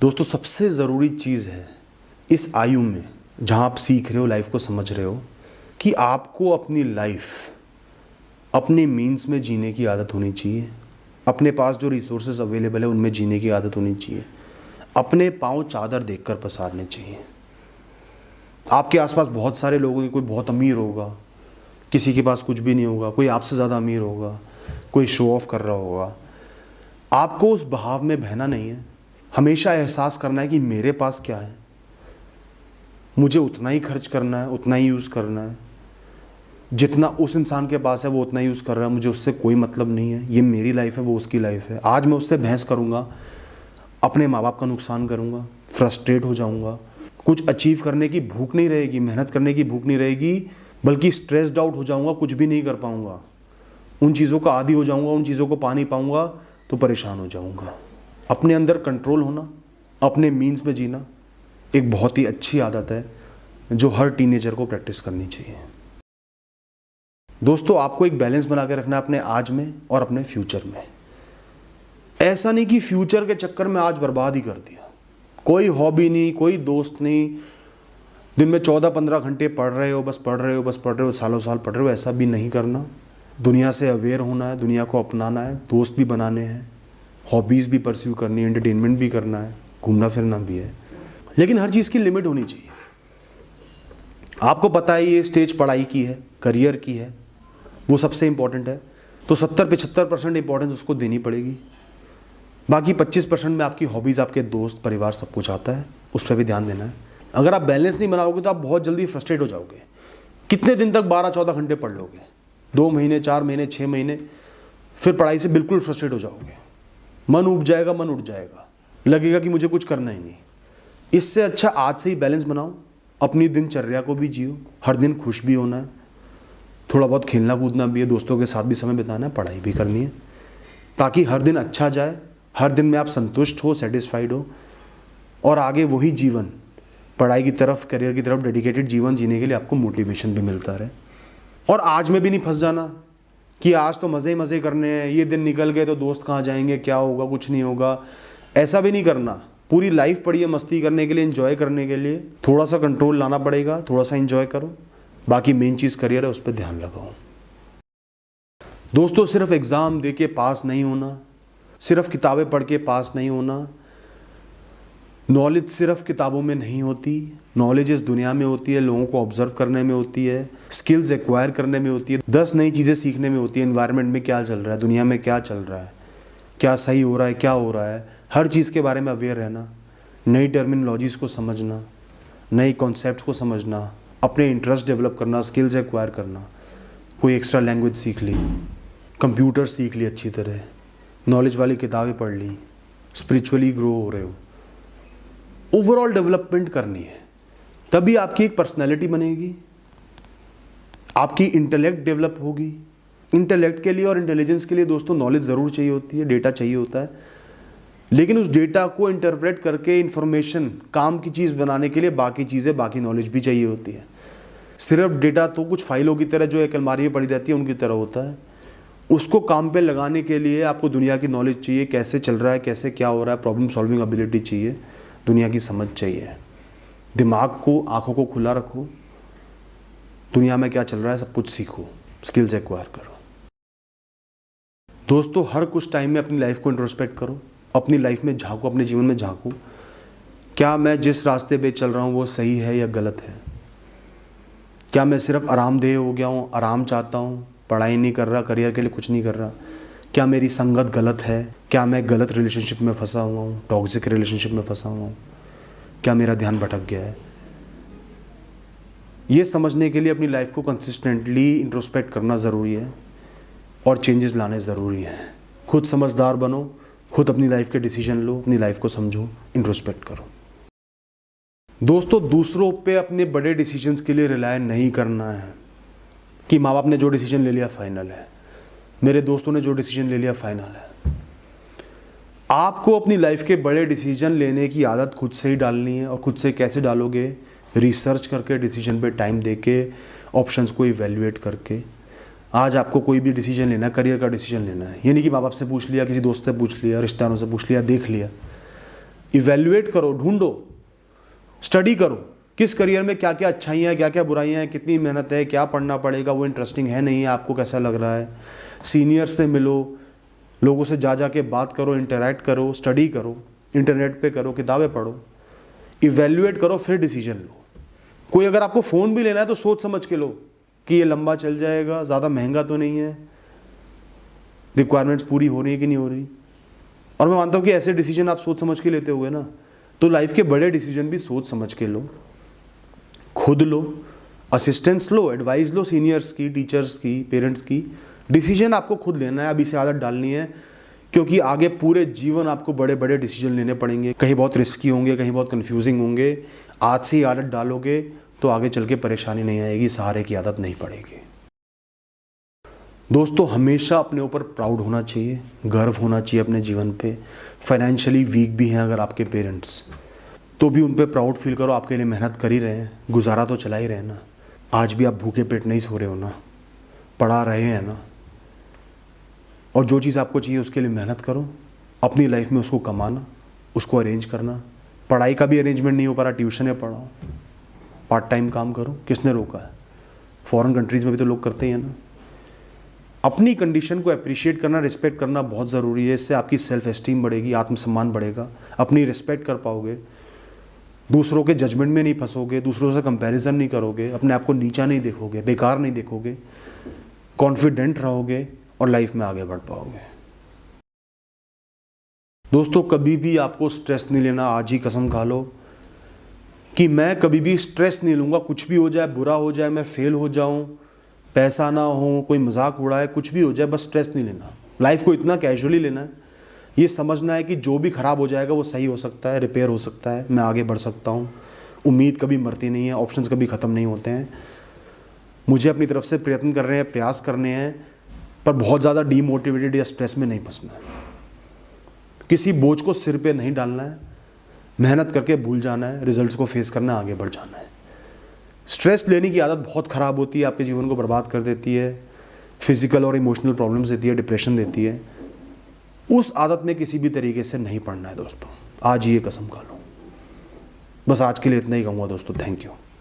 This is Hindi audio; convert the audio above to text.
दोस्तों सबसे ज़रूरी चीज़ है इस आयु में जहाँ आप सीख रहे हो, लाइफ को समझ रहे हो, कि आपको अपनी लाइफ अपने मीन्स में जीने की आदत होनी चाहिए। अपने पास जो रिसोर्सेज अवेलेबल है उनमें जीने की आदत होनी चाहिए। अपने पाँव चादर देखकर पसारने चाहिए। आपके आसपास बहुत सारे लोग होंगे, कोई बहुत अमीर होगा, किसी के पास कुछ भी नहीं होगा, कोई आपसे ज़्यादा अमीर होगा, कोई शो ऑफ कर रहा होगा। आपको उस बहाव में बहना नहीं है। हमेशा एहसास करना है कि मेरे पास क्या है, मुझे उतना ही खर्च करना है, उतना ही यूज़ करना है। जितना उस इंसान के पास है वो उतना यूज़ कर रहा है, मुझे उससे कोई मतलब नहीं है। ये मेरी लाइफ है, वो उसकी लाइफ है। आज मैं उससे बहस करूँगा, अपने माँ बाप का नुकसान करूँगा, फ्रस्ट्रेट हो जाऊँगा। कुछ अचीव करने की भूख नहीं रहेगी, मेहनत करने की भूख नहीं रहेगी, बल्कि स्ट्रेस्ड आउट हो जाऊँगा, कुछ भी नहीं कर पाऊँगा, उन चीज़ों का आदी हो जाऊँगा, उन चीज़ों को पा नहीं पाऊँगा तो परेशान हो जाऊँगा। अपने अंदर कंट्रोल होना, अपने मीन्स में जीना एक बहुत ही अच्छी आदत है जो हर टीनेजर को प्रैक्टिस करनी चाहिए। दोस्तों आपको एक बैलेंस बना के रखना है अपने आज में और अपने फ्यूचर में। ऐसा नहीं कि फ्यूचर के चक्कर में आज बर्बाद ही कर दिया। कोई हॉबी नहीं, कोई दोस्त नहीं, दिन में 14-15 घंटे पढ़ रहे हो, बस पढ़ रहे हो, सालों साल पढ़ रहे हो। ऐसा भी नहीं करना। दुनिया से अवेयर होना है, दुनिया को अपनाना है, दोस्त भी बनाने हैं, हॉबीज़ भी परस्यू करनी है, एंटरटेनमेंट भी करना है, घूमना फिरना भी है, लेकिन हर चीज़ की लिमिट होनी चाहिए। आपको पता है ये स्टेज पढ़ाई की है, करियर की है, वो सबसे इम्पॉर्टेंट है, तो 70-75% इंपॉर्टेंस उसको देनी पड़ेगी। बाकी 25% में आपकी हॉबीज़, आपके दोस्त, परिवार सब कुछ आता है, उस पर भी ध्यान देना है। अगर आप बैलेंस नहीं बनाओगे तो आप बहुत जल्दी फ्रस्ट्रेट हो जाओगे। कितने दिन तक 12-14 घंटे पढ़ लोगे? 2 महीने, 4 महीने, 6 महीने, फिर पढ़ाई से बिल्कुल फ्रस्ट्रेट हो जाओगे। मन उब जाएगा, मन उठ जाएगा, लगेगा कि मुझे कुछ करना ही नहीं। इससे अच्छा आज से ही बैलेंस बनाओ, अपनी दिनचर्या को भी जियो। हर दिन खुश भी होना है, थोड़ा बहुत खेलना कूदना भी है, दोस्तों के साथ भी समय बिताना है, पढ़ाई भी करनी है, ताकि हर दिन अच्छा जाए, हर दिन में आप संतुष्ट हो, सेटिस्फाइड हो, और आगे वही जीवन, पढ़ाई की तरफ, करियर की तरफ डेडिकेटेड जीवन जीने के लिए आपको मोटिवेशन भी मिलता रहे। और आज में भी नहीं फंस जाना कि आज तो मज़े ही मज़े करने हैं, ये दिन निकल गए तो दोस्त कहाँ जाएंगे, क्या होगा, कुछ नहीं होगा। ऐसा भी नहीं करना। पूरी लाइफ पड़ी है मस्ती करने के लिए, एंजॉय करने के लिए। थोड़ा सा कंट्रोल लाना पड़ेगा, थोड़ा सा एंजॉय करो, बाकी मेन चीज़ करियर है, उस पर ध्यान लगाओ। दोस्तों सिर्फ एग्ज़ाम दे के पास नहीं होना, सिर्फ किताबें पढ़ के पास नहीं होना। नॉलेज सिर्फ किताबों में नहीं होती, नॉलेज इस दुनिया में होती है, लोगों को ऑब्जर्व करने में होती है, स्किल्स एक्वायर करने में होती है, 10 नई चीज़ें सीखने में होती है। एनवायरनमेंट में क्या चल रहा है, दुनिया में क्या चल रहा है, क्या सही हो रहा है, क्या हो रहा है, हर चीज़ के बारे में अवेयर रहना, नई टर्मिनोलॉजीज़ को समझना, नए कॉन्सेप्ट्स को समझना, अपने इंटरेस्ट डेवलप करना, स्किल्स एक्वायर करना। कोई एक्स्ट्रा लैंग्वेज सीख ली, कंप्यूटर सीख ली अच्छी तरह, नॉलेज वाली किताबें पढ़ ली, स्पिरिचुअली ग्रो हो रहे हो, ओवरऑल डेवलपमेंट करनी है। तभी आपकी एक पर्सनैलिटी बनेगी, आपकी इंटेलेक्ट डेवलप होगी। इंटेलेक्ट के लिए और इंटेलिजेंस के लिए दोस्तों नॉलेज ज़रूर चाहिए होती है, डेटा चाहिए होता है, लेकिन उस डेटा को इंटरप्रेट करके इंफॉर्मेशन, काम की चीज़ बनाने के लिए बाकी चीज़ें, बाकी नॉलेज भी चाहिए होती है। सिर्फ डेटा तो कुछ फाइलों की तरह जो एक अलमारी में पड़ी रहती है उनकी तरह होता है। उसको काम पे लगाने के लिए आपको दुनिया की नॉलेज चाहिए, कैसे चल रहा है, कैसे क्या हो रहा है, प्रॉब्लम सॉल्विंग एबिलिटी चाहिए, दुनिया की समझ चाहिए। दिमाग को, आँखों को खुला रखो, दुनिया में क्या चल रहा है सब कुछ सीखो, स्किल्स एक्वायर करो। दोस्तों हर कुछ टाइम में अपनी लाइफ को इंट्रोस्पेक्ट करो, अपनी लाइफ में झांको, अपने जीवन में झांको। क्या मैं जिस रास्ते पे चल रहा हूँ वो सही है या गलत है? क्या मैं सिर्फ आरामदेह हो गया हूँ, आराम चाहता हूँ, पढ़ाई नहीं कर रहा, करियर के लिए कुछ नहीं कर रहा? क्या मेरी संगत गलत है? क्या मैं गलत रिलेशनशिप में फंसा हुआ हूँ, टॉक्सिक रिलेशनशिप में फंसा हुआ हूँ? क्या मेरा ध्यान भटक गया है? ये समझने के लिए अपनी लाइफ को कंसिस्टेंटली इंट्रोस्पेक्ट करना ज़रूरी है और चेंजेस लाने ज़रूरी हैं। खुद समझदार बनो, खुद अपनी लाइफ के डिसीजन लो, अपनी लाइफ को समझो, इंट्रोस्पेक्ट करो। दोस्तों दूसरों पे अपने बड़े डिसीजंस के लिए रिलाय नहीं करना है कि माँ बाप ने जो डिसीजन ले लिया फाइनल है, मेरे दोस्तों ने जो डिसीजन ले लिया फाइनल है। आपको अपनी लाइफ के बड़े डिसीजन लेने की आदत खुद से ही डालनी है। और खुद से कैसे डालोगे? रिसर्च करके, डिसीजन पे टाइम देके, ऑप्शंस को इवेल्युएट करके। आज आपको कोई भी डिसीजन लेना है, करियर का डिसीजन लेना है, ये नहीं कि माँ बाप से पूछ लिया, किसी दोस्त से पूछ लिया, रिश्तेदारों से पूछ लिया, देख लिया। इवैल्यूएट करो, ढूंढो, स्टडी करो, किस करियर में क्या क्या अच्छाइयाँ हैं, क्या क्या बुराइयाँ हैं, कितनी मेहनत है, क्या पढ़ना पड़ेगा, वो इंटरेस्टिंग है नहीं है, आपको कैसा लग रहा है। सीनियर से मिलो, लोगों से जा के बात करो, इंटरैक्ट करो, स्टडी करो, इंटरनेट पे करो, किताबें पढ़ो, इवैल्यूएट करो, फिर डिसीजन लो। कोई अगर आपको फ़ोन भी लेना है तो सोच समझ के लो कि ये लंबा चल जाएगा, ज़्यादा महंगा तो नहीं है, रिक्वायरमेंट्स पूरी हो रही है कि नहीं हो रही। और मैं मानता हूँ कि ऐसे डिसीजन आप सोच समझ के लेते हुए ना, तो लाइफ के बड़े डिसीजन भी सोच समझ के लो, खुद लो, असिस्टेंस लो, एडवाइस लो सीनियर्स की, टीचर्स की, पेरेंट्स की। डिसीजन आपको खुद लेना है, अभी से आदत डालनी है, क्योंकि आगे पूरे जीवन आपको बड़े बड़े डिसीजन लेने पड़ेंगे। कहीं बहुत रिस्की होंगे, कहीं बहुत कंफ्यूजिंग होंगे। आज से ही आदत डालोगे तो आगे चल के परेशानी नहीं आएगी, सहारे की आदत नहीं पड़ेगी। दोस्तों, हमेशा अपने ऊपर प्राउड होना चाहिए, गर्व होना चाहिए अपने जीवन पे। फाइनेंशियली वीक भी हैं अगर आपके पेरेंट्स, तो भी उन पे प्राउड फील करो, आपके लिए मेहनत कर ही रहे हैं, गुजारा तो चला ही रहे हैं ना। आज भी आप भूखे पेट नहीं सो रहे हो ना, पढ़ा रहे हैं ना। और जो चीज़ आपको चाहिए उसके लिए मेहनत करो, अपनी लाइफ में उसको कमाना, उसको अरेंज करना। पढ़ाई का भी अरेंजमेंट नहीं हो पा रहा, ट्यूशन पढ़ाओ, पार्ट टाइम काम करो, किसने रोका है। फॉरेन कंट्रीज़ में भी तो लोग करते ही हैं ना। अपनी कंडीशन को अप्रिशिएट करना, रिस्पेक्ट करना बहुत ज़रूरी है। इससे आपकी सेल्फ एस्टीम बढ़ेगी, आत्मसम्मान बढ़ेगा, अपनी रिस्पेक्ट कर पाओगे, दूसरों के जजमेंट में नहीं फंसोगे, दूसरों से कंपैरिजन नहीं करोगे, अपने आप को नीचा नहीं देखोगे, बेकार नहीं देखोगे, कॉन्फिडेंट रहोगे और लाइफ में आगे बढ़ पाओगे। दोस्तों, कभी भी आपको स्ट्रेस नहीं लेना। आज ही कसम खा लो कि मैं कभी भी स्ट्रेस नहीं लूँगा। कुछ भी हो जाए, बुरा हो जाए, मैं फेल हो जाऊँ, पैसा ना हो, कोई मजाक उड़ाए, कुछ भी हो जाए, बस स्ट्रेस नहीं लेना। लाइफ को इतना कैजुअली लेना है, ये समझना है कि जो भी ख़राब हो जाएगा वो सही हो सकता है, रिपेयर हो सकता है, मैं आगे बढ़ सकता हूँ। उम्मीद कभी मरती नहीं है, ऑप्शंस कभी ख़त्म नहीं होते हैं। मुझे अपनी तरफ से प्रयत्न कर रहे हैं, प्रयास करने हैं, पर बहुत ज़्यादा डीमोटिवेटेड या स्ट्रेस में नहीं फंसना है। किसी बोझ को सिर पे नहीं डालना है, मेहनत करके भूल जाना है, रिजल्ट्स को फेस करना, आगे बढ़ जाना है। स्ट्रेस लेने की आदत बहुत ख़राब होती है, आपके जीवन को बर्बाद कर देती है, फिजिकल और इमोशनल प्रॉब्लम्स देती है, डिप्रेशन देती है। उस आदत में किसी भी तरीके से नहीं पड़ना है दोस्तों। आज ये कसम खा लो। बस आज के लिए इतना ही कहूँगा दोस्तों। Thank you.